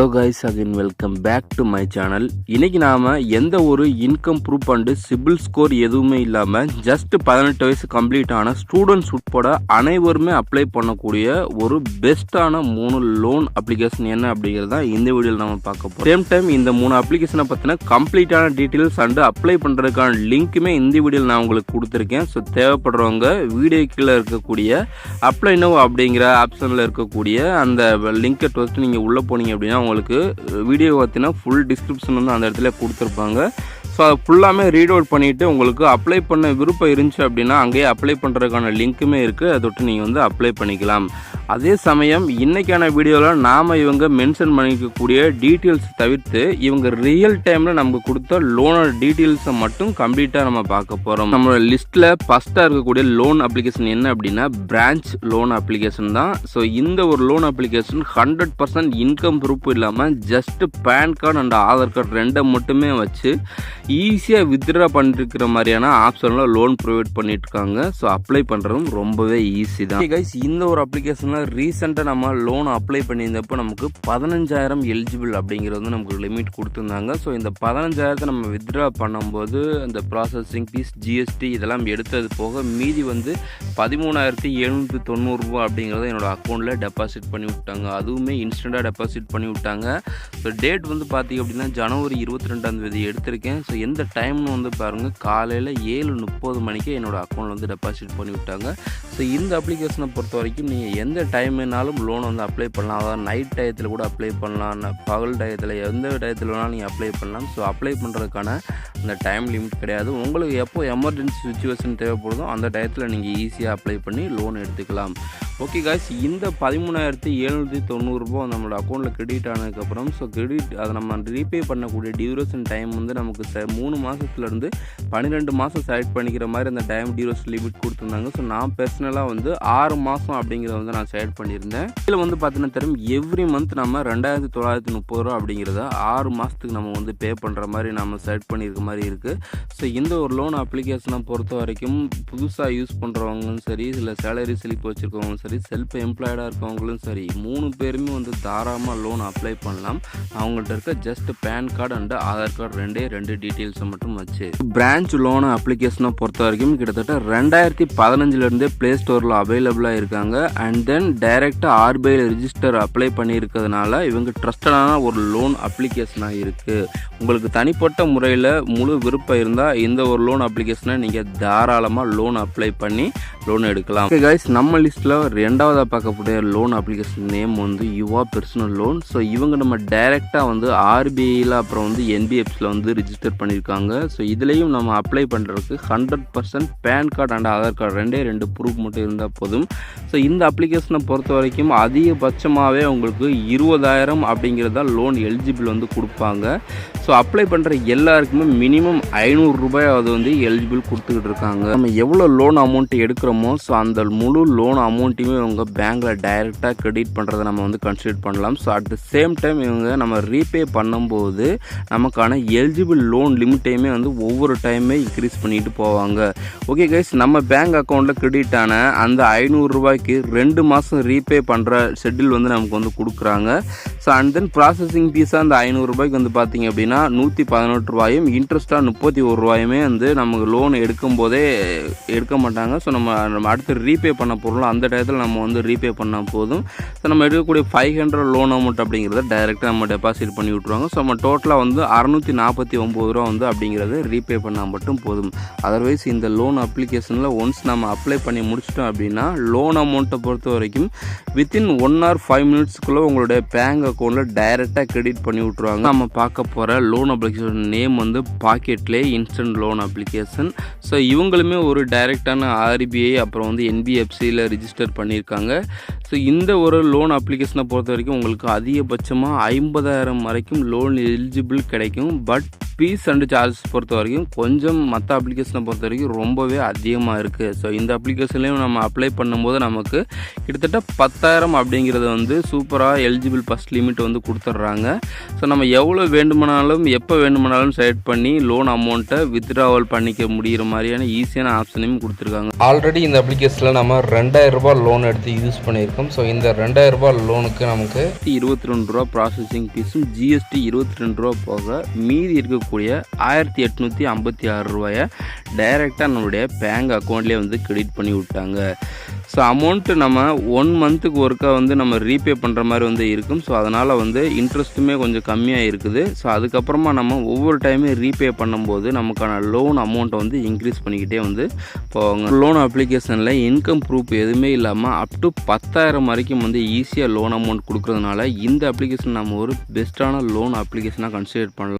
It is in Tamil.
Hello guys, again welcome back to my channel. இன்னைக்கு நாம எந்த ஒரு income proof and CIBIL score எதுவுமே இல்லாமல் ஜஸ்ட் 18 வயசு கம்ப்ளீட் ஆன ஸ்டூடெண்ட்ஸ் உட்பட அனைவருமே அப்ளை பண்ணக்கூடிய ஒரு பெஸ்ட்டான 3 லோன் அப்ளிகேஷன் என்ன அப்படிங்கிறது தான் இந்த வீடியோவில் நம்ம பார்க்க போகிறோம். சேம் டைம் இந்த 3 அப்ளிகேஷனை பற்றின கம்ப்ளீட்டான டீட்டெயில்ஸ் அண்டு அப்ளை பண்ணுறதுக்கான லிங்க்குமே இந்த வீடியோவில் நான் உங்களுக்கு கொடுத்துருக்கேன். ஸோ தேவைப்படுறவங்க வீடியோ கீழே இருக்கக்கூடிய அப்ளை நவ் அப்படிங்கிற ஆப்ஷனில் இருக்கக்கூடிய அந்த லிங்கை ஃபஸ்ட்டு நீங்கள் உள்ளே போனீங்க அப்படின்னா உங்களுக்கு வீடியோ பார்த்தீங்கன்னா ஃபுல் டிஸ்கிரிப்ஷன் வந்து அந்த இடத்துல கொடுத்துருப்பாங்க. ஸோ அதை ஃபுல்லாமே ரீட் அவுட் பண்ணிவிட்டு உங்களுக்கு அப்ளை பண்ண விருப்பம் இருந்துச்சு அப்படின்னா அங்கேயே அப்ளை பண்ணுறதுக்கான லிங்க்குமே இருக்குது. அதை விட்டு நீங்கள் வந்து அப்ளை பண்ணிக்கலாம். அதே சமயம் இன்றைக்கான வீடியோவில் நாம் இவங்க மென்ஷன் பண்ணிக்கக்கூடிய டீட்டெயில்ஸ் தவிர்த்து இவங்க ரியல் டைமில் நமக்கு கொடுத்த லோனோட டீட்டெயில்ஸை மட்டும் கம்ப்ளீட்டாக நம்ம பார்க்க போகிறோம். நம்மளோட லிஸ்ட்டில் ஃபஸ்ட்டாக இருக்கக்கூடிய லோன் அப்ளிகேஷன் என்ன அப்படின்னா பிரான்ச் லோன் அப்ளிகேஷன் தான். ஸோ இந்த ஒரு லோன் அப்ளிகேஷன் 100% இன்கம் ப்ரூஃப் இல்லாமல் just PAN card and Aadhaar card ரெண்டை மட்டுமே வச்சு ஈஸியாக வித்ட்ரா பண்ணிருக்கிற மாதிரியான ஆப்ஷனில் லோன் ப்ரொவைட் பண்ணிட்டு இருக்காங்க. ஸோ அப்ளை பண்ணுறதும் ரொம்பவே ஈஸி தான். கைஸ், இந்த ஒரு அப்ளிகேஷனில் ரீசெண்டாக நம்ம லோன் அப்ளை பண்ணியிருந்தப்போ நமக்கு 15,000 எலிஜிபிள் அப்படிங்கிறது வந்து நமக்கு லிமிட் கொடுத்துருந்தாங்க. ஸோ இந்த 15,000 நம்ம வித்ட்ரா பண்ணும்போது அந்த ப்ராசஸிங் ஃபீஸ், ஜிஎஸ்டி இதெல்லாம் எடுத்தது போக மீதி வந்து 13,790 ரூபா அப்படிங்கிறத என்னோடய அக்கௌண்ட்டில் டெபாசிட் பண்ணி விட்டாங்க. அதுவுமே இன்ஸ்டண்ட்டாக டெபாசிட் பண்ணி விட்டாங்க. ஸோ டேட் வந்து பார்த்திங்க அப்படின்னா ஜனவரி 22 எடுத்திருக்கேன். ஸோ எந்த டைம்னு வந்து பாருங்கள், காலையில் 7:30 மணிக்கு என்னோடய அக்கௌண்ட்டில் வந்து டெபாசிட் பண்ணி விட்டாங்க. ஸோ இந்த அப்ளிகேஷனை பொறுத்த வரைக்கும் நீங்கள் எந்த டைம் வேணாலும் லோன் வந்து அப்ளை பண்ணலாம். அதாவது நைட் டயத்தில் கூட அப்ளை பண்ணலாம், பகல் டயத்தில் எந்த டயத்தில் வேணாலும் நீங்கள் அப்ளை பண்ணலாம். ஸோ அப்ளை பண்ணுறதுக்கான அந்த டைம் லிமிட் கிடையாது. உங்களுக்கு எப்போ எமர்ஜென்சி சுச்சுவேஷன் தேவைப்படுதோ அந்த டயத்தில் நீங்கள் ஈஸியாக அப்ளை பண்ணி லோன் எடுத்துக்கலாம். ஓகே காய்ஸ், இந்த 13,790 ரூபா நம்மளோட அக்கௌண்ட்டில் கிரெடிட் ஆனதுக்கப்புறம் ஸோ கிரெடிட் அதை நம்ம ரீபே பண்ணக்கூடிய டியூரேஷன் டைம் வந்து நமக்கு 3 மாதத்துலேருந்து 12 மாதம் செலக்ட் பண்ணிக்கிற மாதிரி அந்த டைம் டியூரேஷன் லிமிட் கொடுத்துருந்தாங்க. ஸோ நான் பர்சனலாக வந்து 6 மாதம் அப்படிங்கிறத வந்து நான் செலக்ட் பண்ணியிருந்தேன். இதில் வந்து பார்த்தீங்கன்னா தெரியும், எவ்ரி மந்த் நம்ம 2,930 ரூபா அப்படிங்கிறத 6 மாதத்துக்கு நம்ம வந்து பே பண்ணுற மாதிரி நம்ம செலக்ட் பண்ணியிருக்க மாதிரி இருக்குது. ஸோ இந்த ஒரு லோன் அப்ளிகேஷனை பொறுத்த வரைக்கும் புதுசாக யூஸ் பண்ணுறவங்களும் சரி, இல்லை சேலரி ஸ்லிப் வச்சுருக்கவங்களும் சரி, செல்ஃப் எம்ப்ளாய்டாக இருக்கவங்களும் சரி, 3 பேருமே வந்து தாராளமாக லோன் அப்ளை பண்ணலாம். அவங்கள்ட்ட இருக்க just PAN card and Aadhaar card ரெண்டு டீட்டெயில்ஸை மட்டும் வச்சு. பிரான்ச் லோன் அப்ளிகேஷனை பொறுத்த வரைக்கும் கிட்டத்தட்ட 2015 ப்ளே ஸ்டோரில் அவைலபிளாக இருக்காங்க. அண்ட் தென் டைரெக்டாக ஆர்பிஐயில் ரிஜிஸ்டர் அப்ளை பண்ணியிருக்கிறதுனால இவங்க ட்ரஸ்டடான ஒரு லோன் அப்ளிகேஷனாக இருக்குது. உங்களுக்கு தனிப்பட்ட முறையில் முழு விருப்பம் இருந்தால் இந்த ஒரு லோன் அப்ளிகேஷனை நீங்கள் தாராளமாக லோன் அப்ளை பண்ணி லோன் எடுக்கலாம். ஓகே கைஸ், நம்ம லிஸ்ட்டில் 2வது பார்க்கக்கூடிய லோன் அப்ளிகேஷன் நேம் வந்து யுவா பர்சனல் லோன். ஸோ இவங்க நம்ம டைரெக்டாக வந்து ஆர்பிஐயில் அப்புறம் வந்து என்பிஎஃப்ஸில் வந்து ரிஜிஸ்டர் பண்ணியிருக்காங்க. ஸோ இதுலேயும் நம்ம அப்ளை பண்ணுறதுக்கு 100% PAN card and Aadhaar card ரெண்டு ப்ரூஃப் மட்டும் இருந்தால் போதும். ஸோ இந்த அப்ளிகேஷனை பொறுத்த வரைக்கும் அதிகபட்சமாகவே உங்களுக்கு 20,000 அப்படிங்கிறதா லோன் எலிஜிபிள் வந்து கொடுப்பாங்க. ஸோ அப்ளை பண்ணுற எல்லாருக்குமே மினிமம் 500 ரூபாயாவது வந்து எலிஜிபிள் கொடுத்துக்கிட்டு இருக்காங்க. நம்ம எவ்வளோ லோன் அமௌண்ட் எடுக்கிறோமோ ஸோ அந்த முழு லோன் அமௌண்ட்டையுமே இவங்க பேங்க்கில் டைரெக்டாக கிரெடிட் பண்ணுறதை நம்ம வந்து கன்சிடர் பண்ணலாம். So at the same time இவங்க நம்ம ரீபே பண்ணும்போது நமக்கான எலிஜிபிள் லோன் லிமிட்டையுமே வந்து ஒவ்வொரு டைமே இன்க்ரீஸ் பண்ணிட்டு போவாங்க. ஓகே கைஸ், நம்ம பேங்க் அக்கௌண்ட்டில் கிரெடிட் ஆன அந்த 500 ரூபாய்க்கு 2 மாதம் ரீபே பண்ணுற ஷெட்யூல் வந்து நமக்கு வந்து கொடுக்குறாங்க. ஸோ அண்ட் தென் ப்ராசஸிங் ஃபீஸாக அந்த 500 ரூபாய்க்கு வந்து பார்த்திங்க அப்படின்னா 118 ரூபாயும் இன்ட்ரெஸ்ட்டாக 31 ரூபாயுமே வந்து நமக்கு லோன் எடுக்கும் போதே எடுக்க மாட்டாங்க. ஸோ நம்ம அடுத்து ரீபே பண்ண போகிறோம் அந்த டயத்தில் நம்ம வந்து ரீபே பண்ணால் போதும். ஸோ நம்ம எடுக்கக்கூடிய 500 லோன் அமௌண்ட் அப்படிங்கிறத டைரெக்டாக நம்ம டெபாசிட் பண்ணி விட்ருவாங்க. ஸோ நம்ம டோட்டலாக வந்து 649 ரூபா வந்து அப்படிங்கிறது ரீபே பண்ணால் மட்டும் போதும். அதர்வைஸ் இந்த லோன் அப்ளிகேஷனில் ஒன்ஸ் நம்ம அப்ளை பண்ணி முடிச்சிட்டோம் அப்படின்னா லோன் அமௌண்ட்டை பொறுத்த வரைக்கும் வித்தின் 1 or 5 மினிட்ஸ்க்குள்ளே உங்களுடைய பேங்க் அக்கௌண்ட்டில் டைரெக்டாக கிரெடிட் பண்ணி விட்ருவாங்க. நம்ம பார்க்க போகிற லோன் அப்ளிகேஷன் நேம் வந்து பாக்கெட்லே இன்ஸ்டன்ட் லோன் அப்ளிகேஷன். ஸோ இவங்களுமே ஒரு டைரெக்டான ஆர்பிஐ அப்புறம் வந்து என்பிஎஃப்சியில் ரிஜிஸ்டர் பண்ணியிருக்காங்க. ஸோ இந்த ஒரு லோன் அப்ளிகேஷனை பொறுத்த வரைக்கும் உங்களுக்கு அதிகபட்சமாக 50,000 வரைக்கும் லோன் எலிஜிபிள் கிடைக்கும். பட் ஃபீஸ் அண்ட் சார்ஜஸ் பொறுத்த வரைக்கும் கொஞ்சம் மற்ற அப்ளிகேஷனை பொறுத்த வரைக்கும் ரொம்பவே அதிகமாக இருக்குது. ஸோ இந்த அப்ளிகேஷன்லேயும் நம்ம அப்ளை பண்ணும்போது நமக்கு கிட்டத்தட்ட 10,000 அப்படிங்கிறது வந்து சூப்பராக எலிஜிபிள் ஃபஸ்ட் லிமிட் வந்து கொடுத்துட்றாங்க. ஸோ நம்ம எவ்வளோ வேண்டுமானாலும் எப்போ வேண்டுமானாலும் செலக்ட் பண்ணி லோன் அமௌண்ட்டை வித்ட்ராவல் பண்ணிக்க முடிகிற மாதிரியான ஈஸியான ஆப்ஷனையும் கொடுத்துருக்காங்க. ஆல்ரெடி இந்த அப்ளிகேஷனில் நம்ம 2,000 ரூபாய் லோன் எடுத்து யூஸ் பண்ணியிருக்கோம். ஸோ இந்த 2,000 ரூபாய் லோனுக்கு நமக்கு 22 ரூபா ப்ராசஸிங் ஃபீஸும் ஜிஎஸ்டி 22 ரூபா போக மீதி இருக்கக்கூடிய 1,856 ரூபாயை டைரெக்டாக நம்மளுடைய பேங்க் அக்கௌண்ட்லேயே வந்து கிரெடிட் பண்ணி விட்டாங்க. ஸோ அமௌண்ட்டு நம்ம 1 மந்த்துக்கு ஒருக்கா வந்து நம்ம ரீபே பண்ணுற மாதிரி வந்து இருக்கும். ஸோ அதனால் வந்து இன்ட்ரெஸ்ட்டுமே கொஞ்சம் கம்மியாக இருக்குது. ஸோ அதுக்கப்புறமா நம்ம ஒவ்வொரு டைமே ரீபே பண்ணும்போது நமக்கான லோன் அமௌண்ட்டை வந்து இன்க்ரீஸ் பண்ணிக்கிட்டே வந்து போவாங்க. லோன் அப்ளிகேஷனில் இன்கம் ப்ரூஃப் எதுவுமே இல்லாமல் அப் டு 10,000 வரைக்கும் வந்து ஈஸியாக லோன் அமௌண்ட் கொடுக்குறதுனால இந்த அப்ளிகேஷன் நம்ம ஒரு பெஸ்ட்டான லோன் அப்ளிகேஷனாக கன்சிடர் பண்ணலாம்.